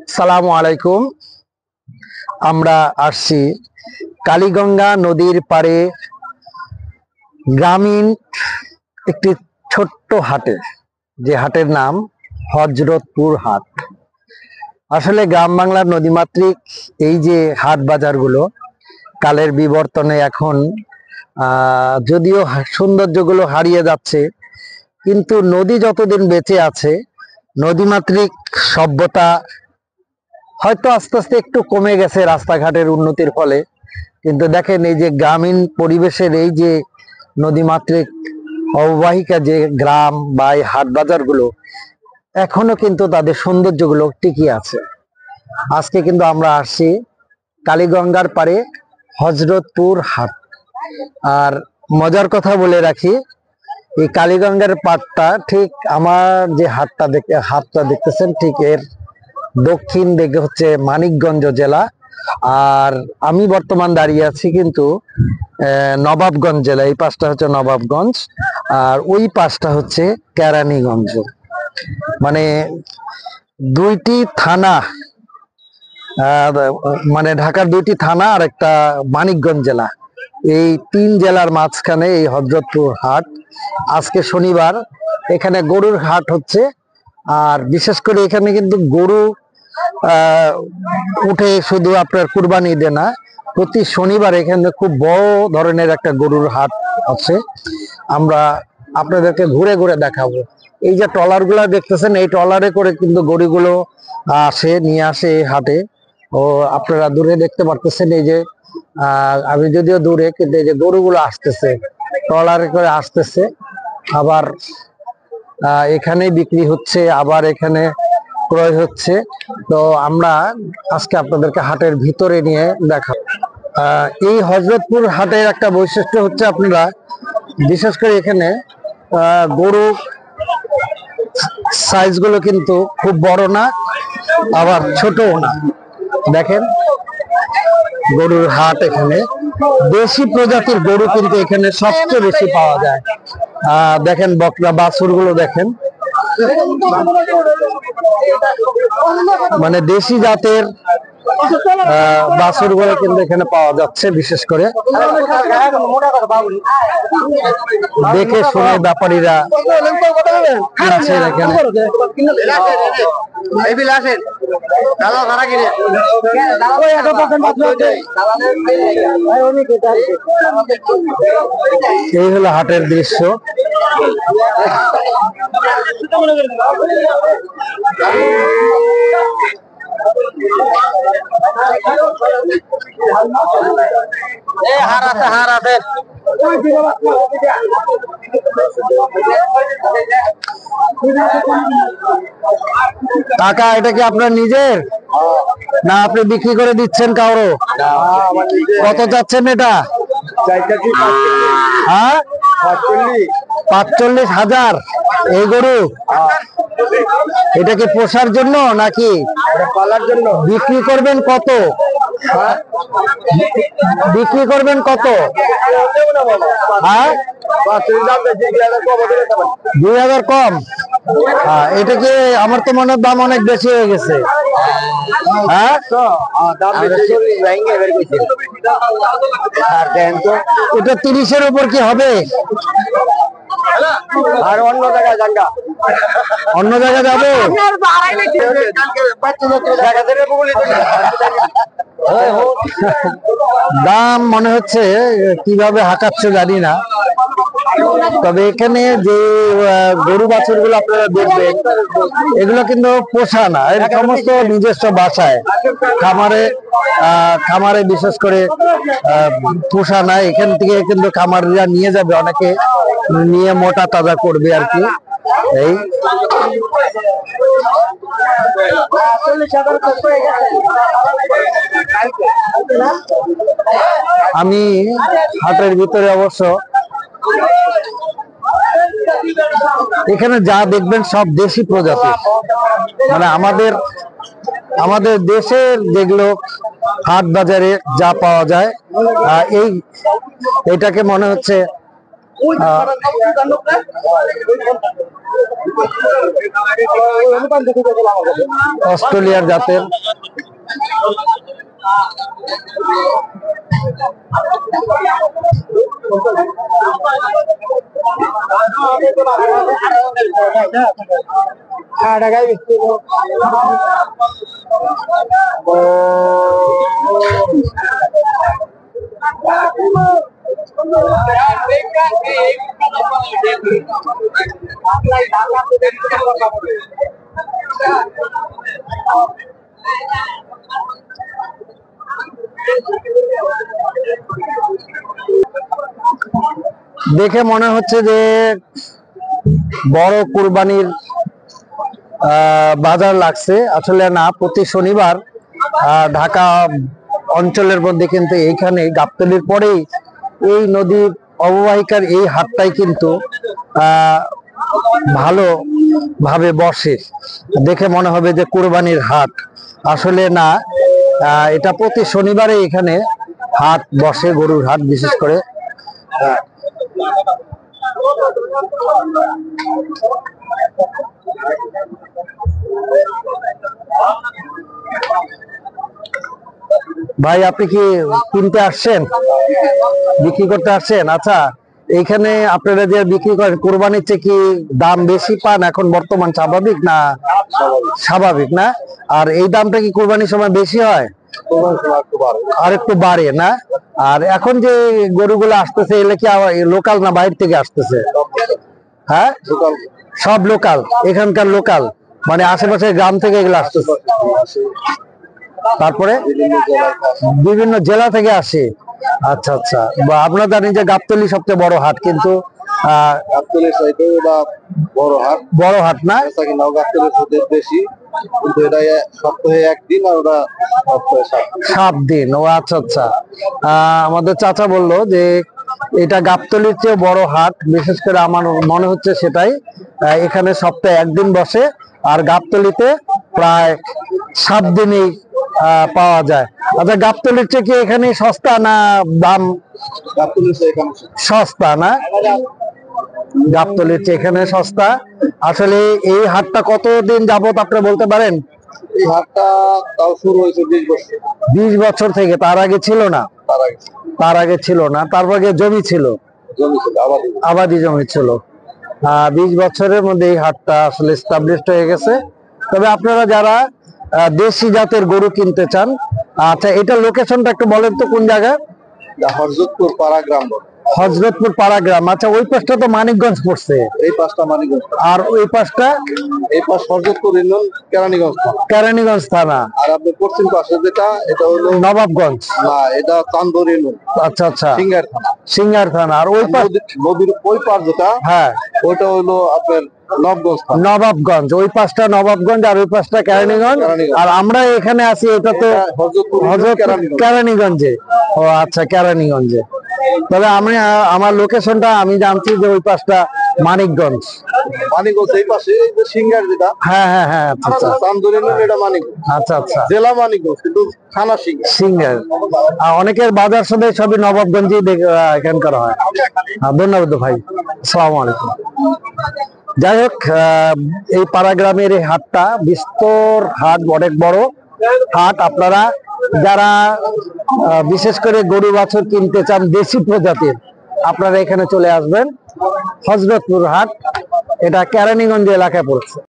সালামু আলাইকুম। আমরা আসছি কালীগঙ্গা নদীর পাড়ে গ্রামীণ একটি ছোট্ট হাটে, যে হাটের নাম হযরতপুর হাট। আসলে গ্রাম বাংলার নদীমাতৃক এই যে হাট বাজারগুলো কালের বিবর্তনে এখন যদিও সৌন্দর্যগুলো হারিয়ে যাচ্ছে, কিন্তু নদী যতদিন বেঁচে আছে নদীমাতৃক সভ্যতা হয়তো আস্তে আস্তে একটু কমে গেছে রাস্তাঘাটের উন্নতির ফলে। কিন্তু দেখেন এই যে গ্রামীণ পরিবেশের এই যে নদীমাতৃক অববাহিকা যে গ্রাম বা এই হাট বাজারগুলো এখনো কিন্তু তাদের সৌন্দর্যগুলো টিকিয়ে আছে। আজকে কিন্তু আমরা আসছি কালীগঙ্গার পাড়ে হযরতপুর হাট। আর মজার কথা বলে রাখি, এই কালীগঙ্গার পাড়টা ঠিক আমার যে হাটটা দেখতেছেন ঠিক এর দক্ষিণ দিকে হচ্ছে মানিকগঞ্জ জেলা, আর আমি বর্তমান দাঁড়িয়ে আছি কিন্তু নবাবগঞ্জ জেলা। এই পাশটা হচ্ছে নবাবগঞ্জ আর ওই পাশটা হচ্ছে কেরানীগঞ্জ, মানে দুইটি থানা, মানে ঢাকার দুইটি থানা আর একটা মানিকগঞ্জ জেলা, এই তিন জেলার মাঝখানে এই হযরতপুর হাট। আজকে শনিবার, এখানে গরুর হাট হচ্ছে। আর বিশেষ করে এখানে কিন্তু গরু উঠে শুধু আপনার কুরবানি ঈদে না, প্রতি শনিবার এখানে খুব বড় ধরনের একটা গরুর হাট আছে। আমরা আপনাদেরকে ঘুরে ঘুরে দেখাবো। এই যে ট্রলার গুলা দেখতেছেন, এই ট্রলারে করে কিন্তু গরুগুলো নিয়ে আসে এই হাটে। ও আপনারা দূরে দেখতে পারতেছেন, এই যে আমি যদিও দূরে, কিন্তু এই যে গরুগুলো আসতেছে ট্রলারে করে আসতেছে, আবার এখানে বিক্রি হচ্ছে, আবার এখানে ক্রয় হচ্ছে। তো আমরা আজকে আপনাদেরকে হাটের ভিতরে নিয়ে দেখাবো। এই হযরতপুর হাটের একটা বৈশিষ্ট্য হচ্ছে, আপনারা বিশেষ করে এখানে গরু সাইজ গুলো কিন্তু খুব বড় না, আবার ছোটও না। দেখেন গরুর হাট, এখানে দেশি প্রজাতির গরু কিন্তু এখানে সবচেয়ে বেশি পাওয়া যায়। দেখেন বকরা বাছুর গুলো দেখেন, মানে দেশি জাতের বাছুর গুলো কিন্তু এখানে পাওয়া যাচ্ছে। বিশেষ করে দেখে শুনে ব্যাপারীরা কিনছে এখানে। এই হলো হাটের দৃশ্য। টাকা এটা কি আপনার নিজের না আপনি বিক্রি করে দিচ্ছেন কারো? কত চাচ্ছেন এটা? হ্যাঁ, ৪৫,০০০ এই গরু। এটা কি পোষার জন্য নাকি পালার জন্য? বিক্রি করবেন কত? বিক্রি করবেন কত? হ্যাঁ, ২,০০০ কম। এটা কি আমার তো মনে হয় দাম অনেক বেশি হয়ে গেছে। হ্যাঁ, এটা ৩০-এর উপর কি হবে? আর অন্য জায়গায় জায়গা, অন্য জায়গায় যাবে। দাম মনে হচ্ছে কিভাবে হাঁকাচ্ছে জানি না, তবে এখানে যে গরু বাছুর গুলো আপনারা দেখবেন এগুলো কিন্তু পোষা না, এর সমস্ত নিজস্ব বাসায় খামারে বিশেষ করে পোষা না। এখান থেকে কিন্তু খামারিরা নিয়ে যাবে, অনেকে নিয়ে মোটা তাজা করবে আর কি। এই আমি হাটের ভিতরে অবশ্য এখানে যা দেখবেন সব দেশি প্রজাতির, মানে আমাদের দেশের যেগুলো হাট বাজারে যা পাওয়া যায়, এটাকে মনে হচ্ছে অস্ট্রেলিয়ার জাতের দেখে মনে হচ্ছে যে বড় কুরবানির বাজার লাগছে। আসলে না, প্রতি শনিবার ঢাকা অঞ্চলের মধ্যে কিন্তু এইখানে গাবতলীর পরেই এই নদীর অববাহিকার এই হাটটাই কিন্তু ভালো ভাবে বসে। দেখে মনে হবে যে কুরবানির হাট, আসলে না, এটা প্রতি শনিবারে এখানে হাট বসে, গরুর হাট বিশেষ করে। ভাই, আপনি কি কিনতে আসছেন, বিক্রি করতে আসছেন? আচ্ছা, এইখানে আপনারা যে বিক্রি করেন কোরবানির চেয়ে কি দাম বেশি পান এখন বর্তমান? স্বাভাবিক না? স্বাভাবিক না? আর এই দামটা কি কোরবানির সময় বেশি হয়? আর একটু বাড়ে না? আর এখন যে গরুগুলো আসতেছে এগুলো কি লোকাল না বাইরে থেকে আসতেছে? হ্যাঁ, সব লোকাল, এখানকার লোকাল, মানে আশেপাশে গ্রাম থেকে এগুলো আসতেছে। তারপরে বিভিন্ন জেলা থেকে আসে। আচ্ছা আচ্ছা, বা আপনারা জানেন যে গাবতলী সবচেয়ে বড় হাট, কিন্তু বড় হাট না, বেশি, কিন্তু এটা সপ্তাহে একদিন আর ওটা 7 দিন। ও আচ্ছা আচ্ছা, আমাদের চাচা বললো যে এটা গাবতলীর চেয়ে বড় হাট, বিশেষ করে আমার মনে হচ্ছে সেটাই। এখানে সপ্তাহে একদিন বসে, আর গাবতলীতে প্রায় 7 দিনই পাওয়া যায়। আচ্ছা, গাবতলীর চেয়ে কি এখানে সস্তা না দাম? সস্তা না? গাবতলীর চেয়ে এখানে সস্তা। আসলে এই হাটটা কতদিন যাবত আপনি বলতে পারেন? এই হাটটা তাও শুরু হয়েছে 20 বছর। 20 বছর থেকে? তার আগে ছিল না? তার আগে ছিল না। তার আগে জমি ছিল, আবাদি জমি ছিল। 20 বছরের মধ্যে এই হাটটা আসলে এস্টাবলিশড হয়ে গেছে। তবে আপনারা যারা দেশি জাতের গরু কিনতে চান, আচ্ছা, এটা লোকেশনটা একটু বলেন তো, কোন জায়গায়? হযরতপুর পাড়াগ্রাম। হযরতপুর পাড়াগ্রাম, আচ্ছা। ওই পাশটা তো মানিকগঞ্জ পড়ছে। এই পাশটা মানিকগঞ্জ, আর ওই পাশটা? এই পাশ হযরতপুর ইউনিয়ন, কেরানীগঞ্জ, কেরানীগঞ্জ থানা। আর আপনি পশ্চিম পাশে যেটা, এটা হলো নবাবগঞ্জ। না, এটা চান্দপুর ইউনিয়ন। আচ্ছা আচ্ছা, সিঙ্গার থানা। সিঙ্গার থানা। আর ওই পাশ নদীর ওই পাশ যেটা, হ্যাঁ, ওটা হলো আপনার নবাবগঞ্জ। ওই পাশটা নবাবগঞ্জ আর ওই পাশটা কেরানীগঞ্জ। আর আমরা এখানে আছি, এটা তো কেরানীগঞ্জে। ও আচ্ছা, কেরানীগঞ্জে। তবে আমি আমার লোকেশনটা আমি জানছি যে ওই পাশটা মানিকগঞ্জ। মানিকগঞ্জ এই পাশে সিঙ্গার যেটা, হ্যাঁ হ্যাঁ হ্যাঁ, আচ্ছা এটা মানিকগঞ্জ। আচ্ছা আচ্ছা, জেলা মানিকগঞ্জ কিন্তু থানা সিঙ্গার। অনেকের বাজার সদাই সবই নবাবগঞ্জে এখানকার হয়। ধন্যবাদ ভাই, আসসালামু আলাইকুম। যাই হোক, এই পাড়াগ্রামের এই হাটটা বিস্তর হাট, অনেক বড় হাট। আপনারা যারা বিশেষ করে গরু বাছুর কিনতে চান দেশি প্রজাতির, আপনারা এখানে চলে আসবেন। হযরতপুর হাট, এটা কেরানীগঞ্জ এলাকায় পড়ছে।